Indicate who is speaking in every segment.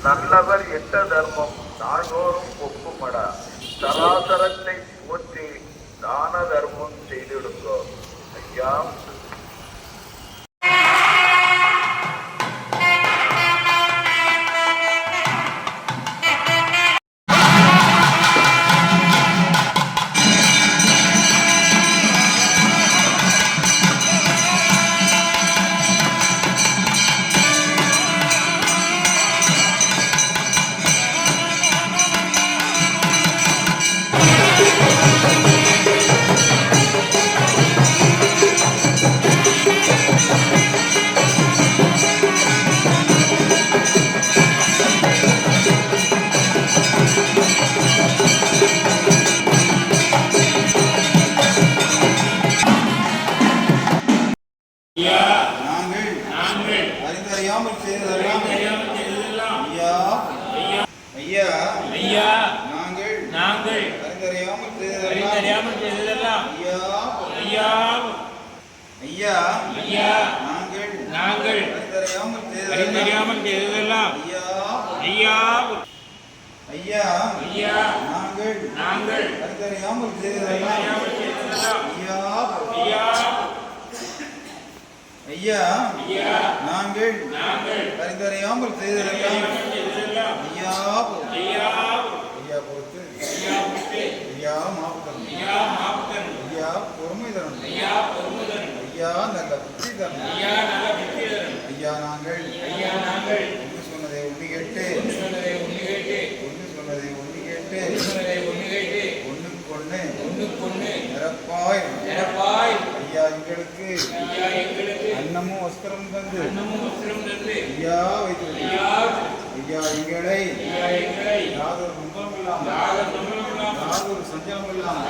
Speaker 1: நல்லவர் எட்ட தர்மம் நாள்தோறும் ஒப்புமடா. சராசரத்தை போற்றி தான தர்மம் செய்திடுங்கோ. ஐயா
Speaker 2: அறிந்தறியாமல் செய்ததெல்லாம் ஐயா ஐயா ஐயா நாங்கள் அறிந்தறியாமல் செய்ததெல்லாம் ஐயா ஐயா ஐயா ஐயா நாங்கள் அறிந்தறியாமல் செய்ததெல்லாம் ஐயா ஐயா ஐயா ஐயா நாங்கள் அறிந்தறியாமல் செய்ததெல்லாம் ஐயா ஐயா ஐயா நாங்கள் அறிந்தறியாமல் செய்ததெல்லாம் ஐயா ஐயா பொறுத்து ஐயா மாப்புதன் ஐயா பொறுமை தரணும் ஐயா நல்ல புத்தி தரணும் ஐயா நாங்கள் ஒன்று சொன்னதை ஒன்று கேட்டு ஒன்று சொன்னதை ஒன்று கேட்டு ஒன்றுக்கொன்று நிரப்பாய் ஐயா எங்களுக்கு அன்னமும் வஸ்திரம் தந்து ஐயா வைத்து ஐயா எங்களை யாதொரு நம்பலம் இல்லாமல் யாதொரு சஞ்சலம் இல்லாமல்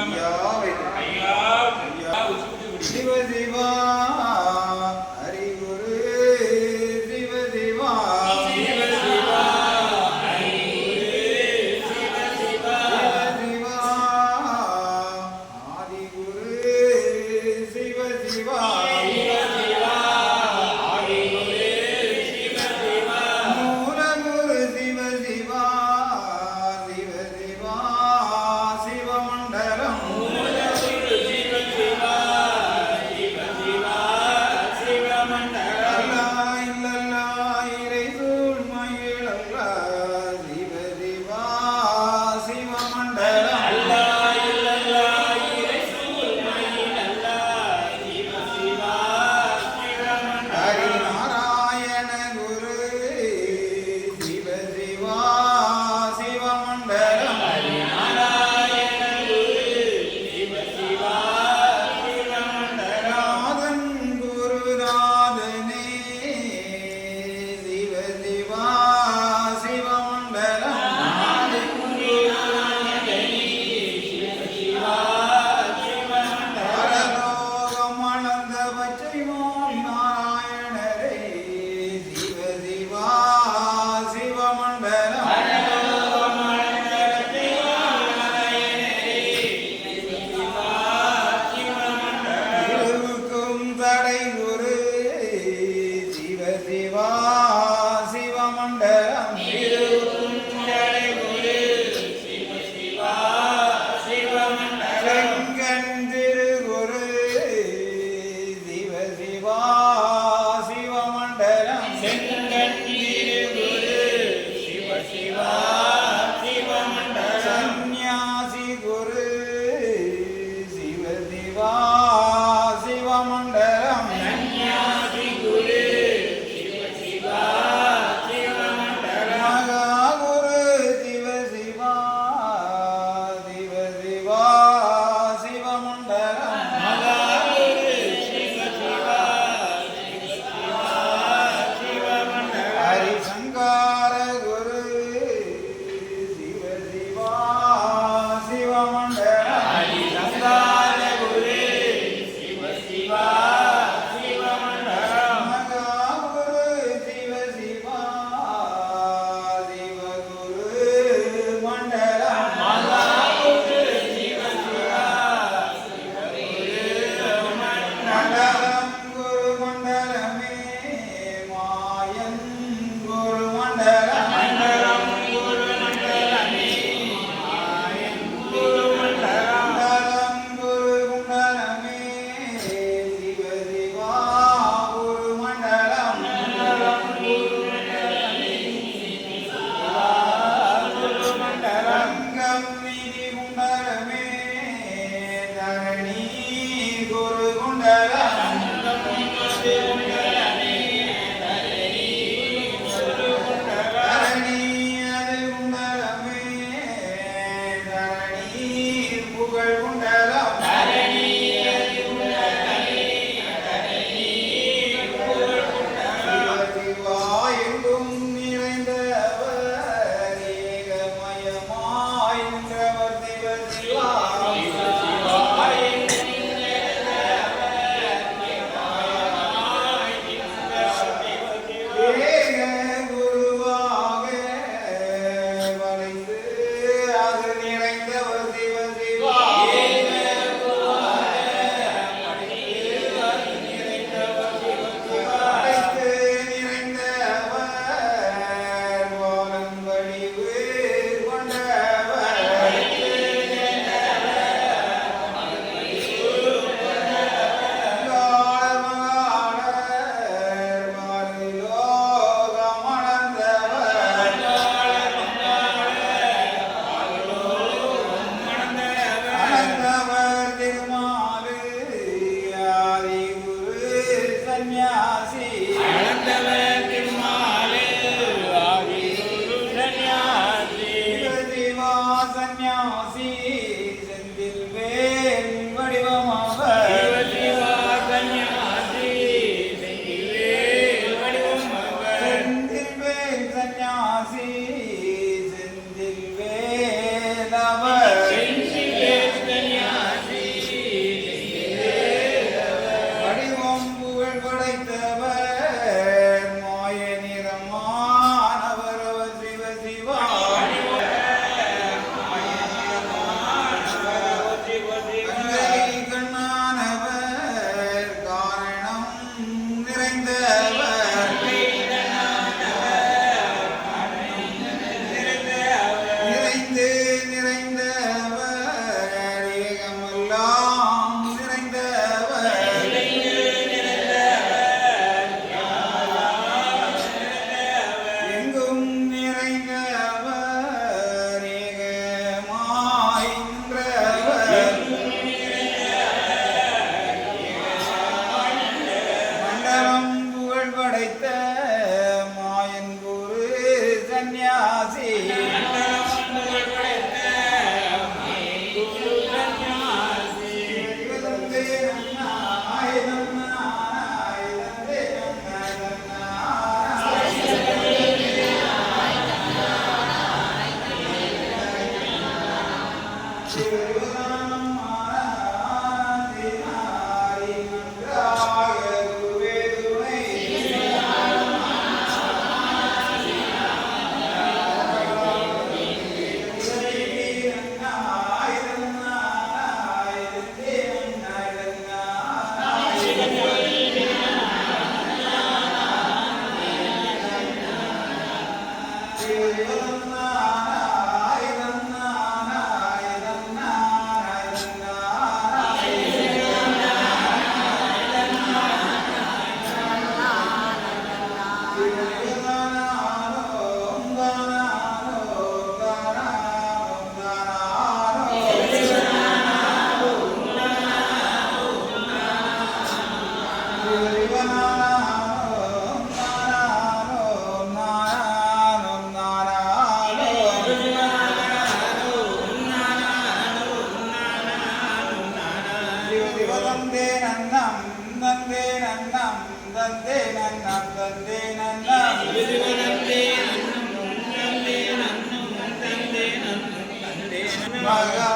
Speaker 2: ஐயா வைத்து ஐயா சிவ சிவா அறிகுரு சிவ சிவா
Speaker 3: சிவமண்டலம்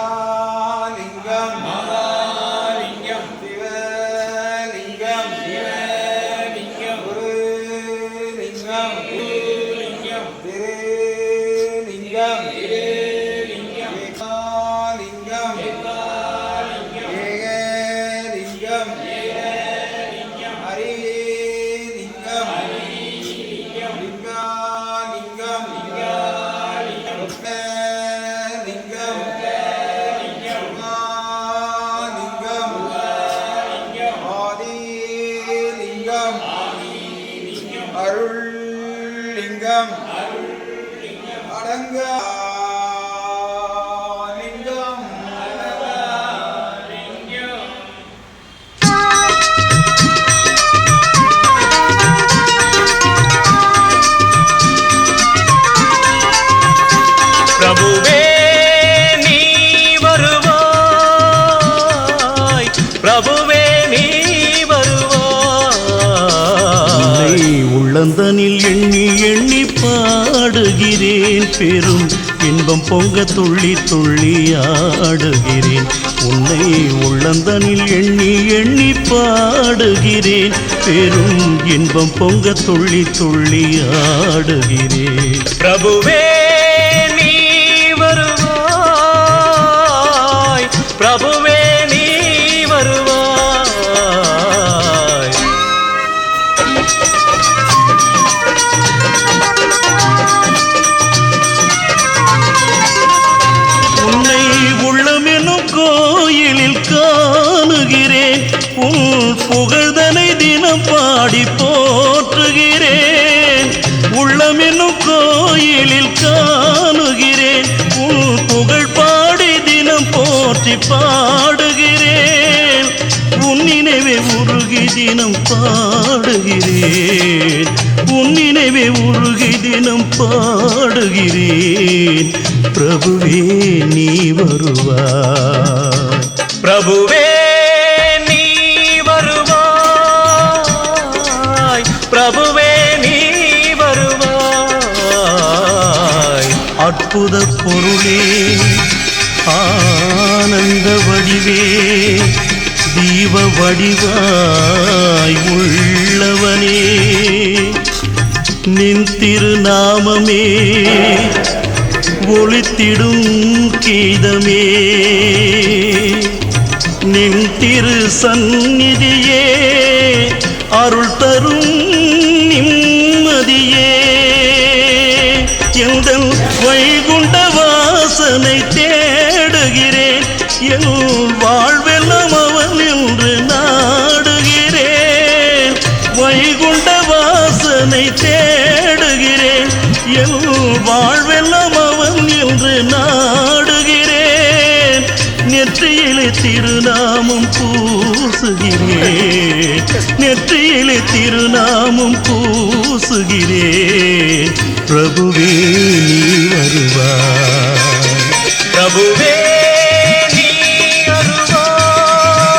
Speaker 2: மகாலிங்கம் மகாலிங்கம் சிவலிங்கம் சிவலிங்கம் குருலிங்கம் குருலிங்கம் திருலிங்கம் திருலிங்கம் ஏகாலிங்கம் ஏகாலிங்கம் ஏகலிங்கம் ஏகலிங்கம் ஹரிலிங்கம் ஹரிலிங்கம் லிங்காலிங்கம் லிங்காலிங்கம் அருள்லிங்கம் அடங்கா லிங்கம்
Speaker 3: பிரபுவே நீ வருவாய், பிரபுவே நீ வருவாய். உள்ளந்தனில் எண்ணி எண்ணி பாடுகிறேன், பெரும் இன்பம் பொங்க துள்ளி துள்ளி ஆடுகிறேன். உன்னை உள்ளந்தனில் எண்ணி எண்ணி பாடுகிறேன், பெரும் இன்பம் பொங்க துள்ளி துள்ளி ஆடுகிறேன். பிரபுவே நீ வருவாய், பிரபுவே நீ வருவாய். உன்னை உள்ளமெனும் கோயிலில் காணுகிறேன், உன் புகழ்தனை தினம் பாடி போற்றுகிறேன். உள்ளமெனும் கோயிலில் காணுகிறேன், உன் புகழ் பாடி தினம் போற்றி பாடுகிறேன். உன் நினைவே உருகி தினம் பாடுகிறேன், உன் நினைவே உருகி தினம் பாடுகிறேன். பிரபுவே நீ வருவாய், பிரபுவே நீ வருவாய், பிரபுவே நீ வருவாய். அற்புத பொருளே, ஆனந்த வடிவே, தீப வடிவாய் உள்ளவனே, நின் திருநாமமே ஒளித்திடும் கீதமே, நின் திரு சந்நிதியே அருள் தரும் நிம்மதியே. எந்தன் வைகுண்ட வாசனை தேடுகிறேன், என் வாழ்வெல்லாம் அவன் என்று நாடுகிறேன். வைகுண்ட வாசனை தேடுகிறேன், என் வாழ்வெல்லாம் அவன் என்று நாடுகிறேன். நெற்றியிலே திருநாமம் பூசுகிறேன், நெற்றியிலே திருநாமம் பூசுகிறேன். பிரபுவே நீ வருவாய்.
Speaker 4: பிரபுவே நீ வருவாய்,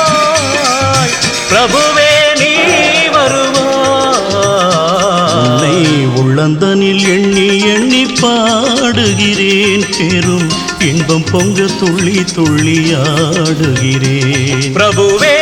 Speaker 4: பிரபுவே நீ வருவாய்.
Speaker 3: உன்னை உள்ளந்தனில் எண்ணி எண்ணி பாடுகிறேன், பெரும் இன்பம் பொங்க துள்ளி துள்ளி ஆடுகிறேன்.
Speaker 4: பிரபுவே